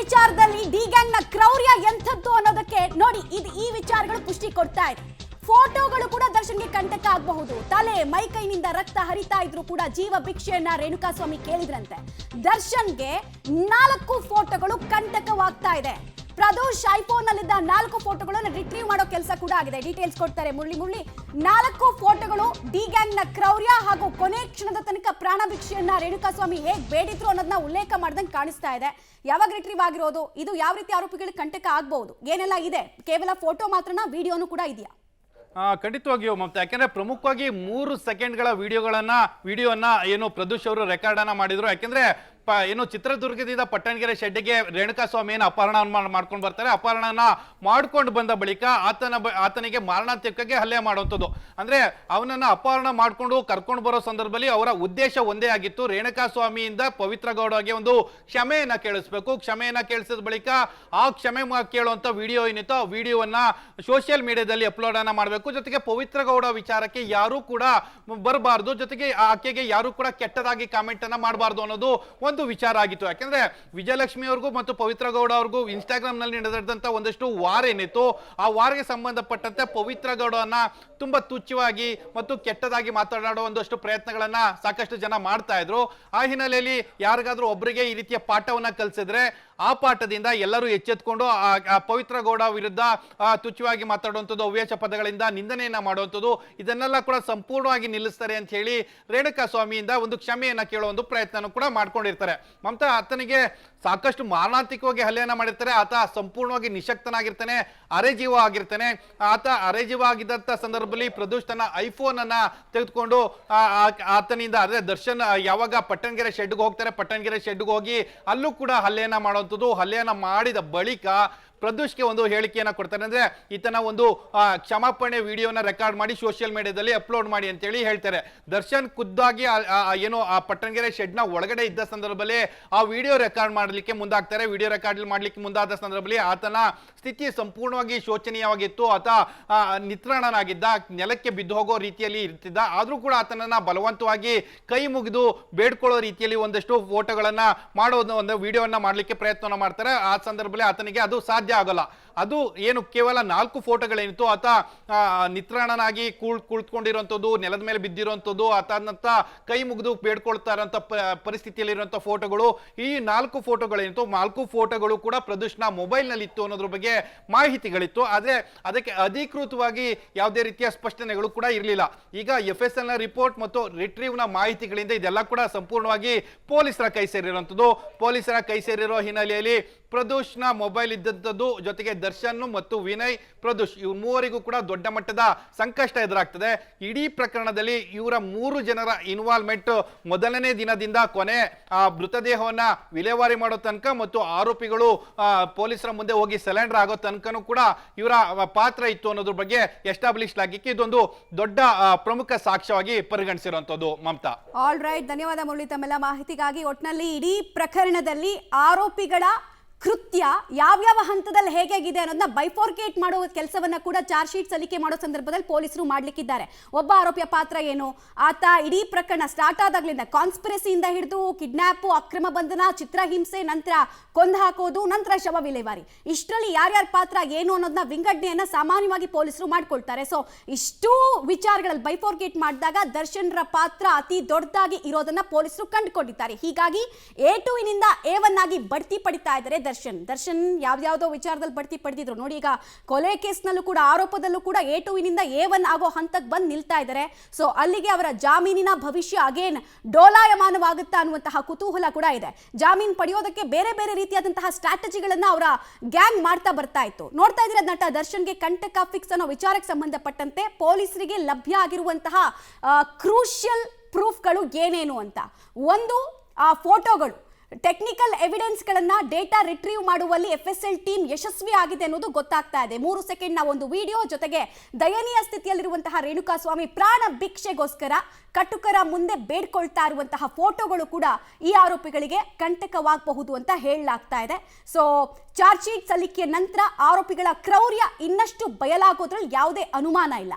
ವಿಚಾರದಲ್ಲಿ D gang ನ ಕ್ರೌರ್ಯ ಎಂಥದ್ದು ಅನ್ನೋದಕ್ಕೆ ನೋಡಿ ಈ ವಿಚಾರಗಳು ಪುಷ್ಟಿ ಕೊಡ್ತಾ ಇದೆ. ಫೋಟೋಗಳು ಕೂಡ ದರ್ಶನ್ಗೆ ಕಂಟಕ ಆಗಬಹುದು. ತಲೆ ಮೈಕೈನಿಂದ ರಕ್ತ ಹರಿತಾ ಇದ್ರು ಕೂಡ ಜೀವ ಭಿಕ್ಷೆಯನ್ನ ರೇಣುಕಾಸ್ವಾಮಿ ಕೇಳಿದ್ರಂತೆ. ದರ್ಶನ್ಗೆ 4 ಫೋಟೋಗಳು ಕಂಟಕವಾಗ್ತಾ ಇದೆ. ಪ್ರದೋಷ್ ಐಫೋನ್ ನಲ್ಲಿದ್ದ 4 ಫೋಟೋಗಳನ್ನು ರಿಟ್ರೀವ್ ಮಾಡೋ ಕೆಲಸ ಕೂಡ ಆಗಿದೆ. ಡೀಟೇಲ್ಸ್ ಕೊಡ್ತಾರೆ ಮುರಳಿ. 4 ಫೋಟೋಗಳು ಡಿ ಗ್ಯಾಂಗ್ ನ ಕ್ರೌರ್ಯ ಹಾಗೂ ಕೊನೆ ಕ್ಷಣದ ತನಕ ಪ್ರಾಣ ಭಿಕ್ಷೆಯನ್ನ ರೇಣುಕಾಸ್ವಾಮಿ ಹೇಗ್ ಬೇಡಿದ್ರು ಅನ್ನೋದನ್ನ ಉಲ್ಲೇಖ ಮಾಡ್ದಂಗೆ ಕಾಣಿಸ್ತಾ ಇದೆ. ಯಾವಾಗ ರಿಟ್ರೀವ್ ಆಗಿರೋದು, ಇದು ಯಾವ ರೀತಿ ಆರೋಪಿಗಳಿಗೆ ಕಂಟಕ ಆಗಬಹುದು, ಏನೆಲ್ಲ ಇದೆ, ಕೇವಲ ಫೋಟೋ ಮಾತ್ರನಾ, ವಿಡಿಯೋನು ಕೂಡ ಇದೆಯಾ? ಖಂಡಿತವಾಗಿಯೂ ಮಮತಾ, ಯಾಕೆಂದ್ರೆ ಪ್ರಮುಖವಾಗಿ 3 ಸೆಕೆಂಡ್ಗಳ ವಿಡಿಯೋನ ಏನು ಪ್ರದೋಷ್ ಅವರು ರೆಕಾರ್ಡ್ ಅನ್ನ ಮಾಡಿದ್ರು. ಯಾಕೆಂದ್ರೆ ಏನು ಚಿತ್ರದುರ್ಗದಿಂದ ಪಟ್ಟಣಗೆರೆ ಶೆಡ್ಗೆ ರೇಣುಕಾಸ್ವಾಮಿಯನ್ನು ಅಪಹರಣ ಮಾಡ್ಕೊಂಡು ಬರ್ತಾರೆ. ಅಪಹರಣನ ಮಾಡ್ಕೊಂಡು ಬಂದ ಬಳಿಕ ಆತನಿಗೆ ಮಾರಣಾಂತಿಕವಾಗಿ ಹಲ್ಲೆ ಮಾಡುವಂಥದ್ದು. ಅಂದ್ರೆ ಅವನನ್ನ ಅಪಹರಣ ಮಾಡ್ಕೊಂಡು ಕರ್ಕೊಂಡು ಬರೋ ಸಂದರ್ಭದಲ್ಲಿ ಅವರ ಉದ್ದೇಶ ಒಂದೇ ಆಗಿತ್ತು, ರೇಣುಕಾಸ್ವಾಮಿಯಿಂದ ಪವಿತ್ರ ಗೌಡಗೆ ಒಂದು ಕ್ಷಮೆಯನ್ನ ಕೇಳಿಸ್ಬೇಕು. ಕ್ಷಮೆಯನ್ನ ಕೇಳಿಸಿದ ಬಳಿಕ ಆ ಕ್ಷಮೆ ಕೇಳುವಂತ ವಿಡಿಯೋ ಏನಿತ್ತು, ಆ ವಿಡಿಯೋವನ್ನ ಸೋಷಿಯಲ್ ಮೀಡಿಯಾದಲ್ಲಿ ಅಪ್ಲೋಡ್ ಅನ್ನ ಮಾಡಬೇಕು. ಜೊತೆಗೆ ಪವಿತ್ರ ಗೌಡ ವಿಚಾರಕ್ಕೆ ಯಾರು ಕೂಡ ಬರಬಾರ್ದು, ಜೊತೆಗೆ ಆಕೆಗೆ ಯಾರು ಕೂಡ ಕೆಟ್ಟದಾಗಿ ಕಾಮೆಂಟ್ ಅನ್ನ ಮಾಡಬಾರ್ದು ಅನ್ನೋದು ಒಂದು ವಿಚಾರ ಆಗಿತ್ತು. ಯಾಕಂದ್ರೆ ವಿಜಯಲಕ್ಷ್ಮಿ ಅವ್ರಿಗೂ ಮತ್ತು ಪವಿತ್ರ ಗೌಡ ಅವ್ರಿಗೂ ಇನ್ಸ್ಟಾಗ್ರಾಮ್ ನಲ್ಲಿ ನಡೆದಂತ ಒಂದಷ್ಟು ವಾರ್ ಏನಿತ್ತು, ಆ ವಾರ್ಗೆ ಸಂಬಂಧಪಟ್ಟಂತೆ ಪವಿತ್ರ ಗೌಡವನ್ನ ತುಂಬಾ ತುಚ್ಛವಾಗಿ ಮತ್ತು ಕೆಟ್ಟದಾಗಿ ಮಾತನಾಡುವ ಒಂದಷ್ಟು ಪ್ರಯತ್ನಗಳನ್ನ ಸಾಕಷ್ಟು ಜನ ಮಾಡ್ತಾ ಇದ್ರು. ಆ ಹಿನ್ನೆಲೆಯಲ್ಲಿ ಯಾರಿಗಾದ್ರೂ ಒಬ್ಬರಿಗೆ ಈ ರೀತಿಯ ಪಾಠವನ್ನ ಕಲಿಸಿದ್ರೆ ಆ ಪಾಠದಿಂದ ಎಲ್ಲರೂ ಎಚ್ಚೆತ್ಕೊಂಡು ಆ ಪವಿತ್ರ ಗೌಡ ವಿರುದ್ಧ ತುಚ್ಛವಾಗಿ ಮಾತಾಡುವಂಥದ್ದು, ಅವ್ಯಾಚ ಪದಗಳಿಂದ ನಿಂದನೆಯನ್ನ ಮಾಡುವಂಥದ್ದು, ಇದನ್ನೆಲ್ಲ ಕೂಡ ಸಂಪೂರ್ಣವಾಗಿ ನಿಲ್ಲಿಸ್ತಾರೆ ಅಂತ ಹೇಳಿ ರೇಣುಕಾಸ್ವಾಮಿಯಿಂದ ಒಂದು ಕ್ಷಮೆಯನ್ನ ಕೇಳೋ ಒಂದು ಪ್ರಯತ್ನ ಕೂಡ ಮಾಡ್ಕೊಂಡಿರ್ತಾರೆ. ಮಮತಾ, ಆತನಿಗೆ ಸಾಕಷ್ಟು ಮಾರಣಾಂತಿಕವಾಗಿ ಹಲ್ಲೆಯನ್ನ ಮಾಡಿರ್ತಾರೆ. ಆತ ಸಂಪೂರ್ಣವಾಗಿ ನಿಶಕ್ತನಾಗಿರ್ತಾನೆ, ಅರೆಜೀವ ಆಗಿರ್ತಾನೆ. ಆತ ಅರೆಜೀವ ಆಗಿದ್ದಂತ ಸಂದರ್ಭದಲ್ಲಿ ಪ್ರದೋಷ್ ತನ್ನ ಐಫೋನ್ ಅನ್ನ ತೆಗೆದುಕೊಂಡು ಆತನಿಂದ, ಅದೇ ದರ್ಶನ್ ಯಾವಾಗ ಪಟ್ಟಣಗೆರೆ ಶೆಡ್ಗೆ ಹೋಗ್ತಾರೆ, ಪಟ್ಟಣಗೆರೆ ಶೆಡ್ಗೆ ಹೋಗಿ ಅಲ್ಲೂ ಕೂಡ ಹಲ್ಲೆಯನ್ನ ಮಾಡುವಂಥದ್ದು. ಹಲ್ಲೆಯನ್ನ ಮಾಡಿದ ಬಳಿಕ ಪ್ರದೋಷ್ಗೆ ಒಂದು ಹೇಳಿಕೆಯನ್ನ ಕೊಡ್ತಾರೆ. ಅಂದ್ರೆ ಈತನ ಒಂದು ಕ್ಷಮಾಪಣೆ ವಿಡಿಯೋನ ರೆಕಾರ್ಡ್ ಮಾಡಿ ಸೋಷಿಯಲ್ ಮೀಡಿಯಾದಲ್ಲಿ ಅಪ್ಲೋಡ್ ಮಾಡಿ ಅಂತ ಹೇಳಿ ಹೇಳ್ತಾರೆ. ದರ್ಶನ್ ಖುದ್ದಾಗಿ ಏನು ಆ ಪಟ್ಟಣಗೆರೆ ಶೆಡ್ ನ ಒಳಗಡೆ ಇದ್ದ ಸಂದರ್ಭದಲ್ಲಿ ಆ ವಿಡಿಯೋ ರೆಕಾರ್ಡ್ ಮಾಡಲಿಕ್ಕೆ ಮುಂದಾಗ್ತಾರೆ. ವಿಡಿಯೋ ರೆಕಾರ್ಡ್ ಮಾಡ್ಲಿಕ್ಕೆ ಮುಂದಾದ ಸಂದರ್ಭದಲ್ಲಿ ಆತನ ಸ್ಥಿತಿ ಸಂಪೂರ್ಣವಾಗಿ ಶೋಚನೀಯವಾಗಿತ್ತು. ಆತ ನಿತ್ರಾಣನಾಗಿದ್ದ, ನೆಲಕ್ಕೆ ಬಿದ್ದು ಹೋಗೋ ರೀತಿಯಲ್ಲಿ ಇರ್ತಿದ್ದ. ಆದ್ರೂ ಕೂಡ ಆತನನ್ನ ಬಲವಂತವಾಗಿ ಕೈ ಮುಗಿದು ಬೇಡ್ಕೊಳ್ಳೋ ರೀತಿಯಲ್ಲಿ ಒಂದಷ್ಟು ಫೋಟೋಗಳನ್ನ ಮಾಡೋದು, ಒಂದು ವಿಡಿಯೋವನ್ನ ಮಾಡ್ಲಿಕ್ಕೆ ಪ್ರಯತ್ನ ಮಾಡ್ತಾರೆ. ಆ ಸಂದರ್ಭದಲ್ಲಿ ಆತನಿಗೆ ಅದು ಸಾಧ್ಯ ಆಗಲ್ಲ. ಅದು ಏನು ಕೇವಲ 4 ಫೋಟೋಗಳೇನಿತ್ತು, ಆತ ನಿತ್ರಾಣನಾಗಿ ಕುಳಿತುಕೊಂಡಿರುವಂಥದ್ದು, ನೆಲದ ಮೇಲೆ ಬಿದ್ದಿರುವಂಥದ್ದು, ಆತನಂತ ಕೈ ಮುಗಿದು ಬೇಡ್ಕೊಳ್ತಾ ಇರೋಂಥ ಪರಿಸ್ಥಿತಿಯಲ್ಲಿರುವಂಥ ಫೋಟೋಗಳು, ಈ 4 ಫೋಟೋಗಳೇನಿತ್ತು, 4 ಫೋಟೋಗಳು ಕೂಡ ಪ್ರದೋಷ್ನ ಮೊಬೈಲ್ ನಲ್ಲಿ ಇತ್ತು ಅನ್ನೋದ್ರ ಬಗ್ಗೆ ಮಾಹಿತಿಗಳಿತ್ತು. ಆದ್ರೆ ಅದಕ್ಕೆ ಅಧಿಕೃತವಾಗಿ ಯಾವುದೇ ರೀತಿಯ ಸ್ಪಷ್ಟನೆಗಳು ಕೂಡ ಇರಲಿಲ್ಲ. ಈಗ FSL ನ ರಿಪೋರ್ಟ್ ಮತ್ತು ರಿಟ್ರೀವ್ ನ ಮಾಹಿತಿಗಳಿಂದ ಇದೆಲ್ಲ ಕೂಡ ಸಂಪೂರ್ಣವಾಗಿ ಪೊಲೀಸರ ಕೈ ಸೇರಿರುವಂಥದ್ದು. ಪೊಲೀಸರ ಕೈ ಸೇರಿರೋ ಹಿನ್ನೆಲೆಯಲ್ಲಿ ಪ್ರದೋಷ್ನ ಮೊಬೈಲ್ ಇದ್ದಂಥದ್ದು, ಜೊತೆಗೆ ದರ್ಶನ್ ಮತ್ತು ವಿನಯ್, ಪ್ರದೋಷ್ ಇವ್ರ ಮೂವರಿಗೂ ಕೂಡ ದೊಡ್ಡ ಮಟ್ಟದ ಸಂಕಷ್ಟ ಎದುರಾಗ್ತದೆ. ಇಡೀ ಪ್ರಕರಣದಲ್ಲಿ ಇವರ 3 ಜನರ ಇನ್ವಾಲ್ವ್ಮೆಂಟ್ ಮೊದಲನೇ ದಿನದಿಂದ ಕೊನೆ ಮೃತದೇಹವನ್ನ ವಿಲೇವಾರಿ ಮಾಡೋ ತನಕ ಮತ್ತು ಆರೋಪಿಗಳು ಪೊಲೀಸರ ಮುಂದೆ ಹೋಗಿ ಸರೆಂಡರ್ ಆಗೋ ತನಕನೂ ಕೂಡ ಇವರ ಪಾತ್ರ ಇತ್ತು ಅನ್ನೋದ್ರ ಬಗ್ಗೆ ಎಸ್ಟಾಬ್ಲಿಷ್ ಆಗಿಕ್ಕೆ ಇದೊಂದು ದೊಡ್ಡ ಪ್ರಮುಖ ಸಾಕ್ಷ್ಯವಾಗಿ ಪರಿಗಣಿಸಿರುವಂತದ್ದು. ಮಮತಾ, ಆಲ್ ರೈಟ್, ಧನ್ಯವಾದ ಮುರಳಿ ತಮ್ಮೆಲ್ಲ ಮಾಹಿತಿಗಾಗಿ. ಒಟ್ಟಿನಲ್ಲಿ ಇಡೀ ಪ್ರಕರಣದಲ್ಲಿ ಆರೋಪಿಗಳ ಕೃತ್ಯ ಯಾವ್ಯಾವ ಹಂತದಲ್ಲಿ ಹೇಗಿದೆ ಅನ್ನೋದನ್ನ ಬೈಫೋರ್ಕೇಟ್ ಮಾಡುವ ಕೆಲಸವನ್ನ ಕೂಡ ಚಾರ್ಜ್ ಶೀಟ್ ಸಲ್ಲಿಕೆ ಮಾಡೋ ಸಂದರ್ಭದಲ್ಲಿ ಪೊಲೀಸರು ಮಾಡ್ಲಿಕ್ಕಿದ್ದಾರೆ. ಒಬ್ಬ ಆರೋಪಿಯ ಪಾತ್ರ ಏನು, ಆತ ಇಡೀ ಪ್ರಕರಣ ಸ್ಟಾರ್ಟ್ ಆದಾಗ್ಲಿಂದ ಕಾನ್ಸ್ಪಿರಸಿಯಿಂದ ಹಿಡಿದು ಕಿಡ್ನಾಪ್, ಅಕ್ರಮ ಬಂಧನ, ಚಿತ್ರಹಿಂಸೆ, ನಂತರ ಕೊಂದು ಹಾಕೋದು, ನಂತರ ಶವ ವಿಲೇವಾರಿ, ಇಷ್ಟರಲ್ಲಿ ಯಾರ್ಯಾರ ಪಾತ್ರ ಏನು ಅನ್ನೋದನ್ನ ವಿಂಗಡಣೆಯನ್ನ ಸಾಮಾನ್ಯವಾಗಿ ಪೊಲೀಸರು ಮಾಡ್ಕೊಳ್ತಾರೆ. ಸೊ ಇಷ್ಟೂ ವಿಚಾರಗಳಲ್ಲಿ ಬೈಫೋರ್ಕೇಟ್ ಮಾಡಿದಾಗ ದರ್ಶನ್ರ ಪಾತ್ರ ಅತಿ ದೊಡ್ಡದಾಗಿ ಇರೋದನ್ನ ಪೊಲೀಸರು ಕಂಡುಕೊಂಡಿದ್ದಾರೆ. ಹೀಗಾಗಿ A2 ನಿಂದ A1 ಆಗಿ ಬಡ್ತಿ ಪಡಿತಾ ಇದ್ದಾರೆ ದರ್ಶನ್ ಯಾವ್ಯಾವುದೋ ವಿಚಾರದಲ್ಲಿ ಬಡ್ತಿ ಪಡೆದಿದ್ರು. ನೋಡಿ, ಈಗ ಕೊಲೆ ಕೇಸ್ನಲ್ಲೂ ಕೂಡ, ಆರೋಪದಲ್ಲೂ ಕೂಡ A2 ನಿಂದ A1 ಆಗೋ ಹಂತಕ್ಕೆ ಬಂದು ನಿಲ್ತಾ ಇದ್ದಾರೆ. ಸೊ ಅಲ್ಲಿಗೆ ಅವರ ಜಾಮೀನಿನ ಭವಿಷ್ಯ ಅಗೇನ್ ಡೋಲಾಯಮಾನವಾಗುತ್ತಾ ಅನ್ನುವಂತಹ ಕುತೂಹಲ ಕೂಡ ಇದೆ. ಜಾಮೀನು ಪಡೆಯೋದಕ್ಕೆ ಬೇರೆ ಬೇರೆ ರೀತಿಯಾದಂತಹ ಸ್ಟ್ರಾಟಜಿಗಳನ್ನ ಅವರ ಗ್ಯಾಂಗ್ ಮಾಡ್ತಾ ಬರ್ತಾ ಇತ್ತು. ನೋಡ್ತಾ ಇದ್ರೆ ನಟ ದರ್ಶನ್ಗೆ ಕಂಟಕ ಫಿಕ್ಸ್ ಅನ್ನೋ ವಿಚಾರಕ್ಕೆ ಸಂಬಂಧಪಟ್ಟಂತೆ ಪೊಲೀಸರಿಗೆ ಲಭ್ಯ ಆಗಿರುವಂತಹ ಕ್ರೂಷಿಯಲ್ ಪ್ರೂಫ್ಗಳು ಏನೇನು ಅಂತ. ಒಂದು, ಆ ಫೋಟೋಗಳು, ಟೆಕ್ನಿಕಲ್ ಎವಿಡೆನ್ಸ್ಗಳನ್ನ ಡೇಟಾ ರಿಟ್ರೀವ್ ಮಾಡುವಲ್ಲಿ FSL ಟೀಮ್ ಯಶಸ್ವಿ ಆಗಿದೆ ಅನ್ನೋದು ಗೊತ್ತಾಗ್ತಾ ಇದೆ. 3 ಸೆಕೆಂಡ್ನ ಒಂದು ವಿಡಿಯೋ, ಜೊತೆಗೆ ದಯನೀಯ ಸ್ಥಿತಿಯಲ್ಲಿರುವಂತಹ ರೇಣುಕಾಸ್ವಾಮಿ ಪ್ರಾಣ ಭಿಕ್ಷೆಗೋಸ್ಕರ ಕಟುಕರ ಮುಂದೆ ಬೇಡ್ಕೊಳ್ತಾ ಇರುವಂತಹ ಫೋಟೋಗಳು ಕೂಡ ಈ ಆರೋಪಿಗಳಿಗೆ ಕಂಟಕವಾಗಬಹುದು ಅಂತ ಹೇಳಲಾಗ್ತಾ ಇದೆ. ಸೊ ಚಾರ್ಜ್ ಶೀಟ್ ಸಲ್ಲಿಕೆಯ ನಂತರ ಆರೋಪಿಗಳ ಕ್ರೌರ್ಯ ಇನ್ನಷ್ಟು ಬಯಲಾಗೋದ್ರಲ್ಲಿ ಯಾವುದೇ ಅನುಮಾನ ಇಲ್ಲ.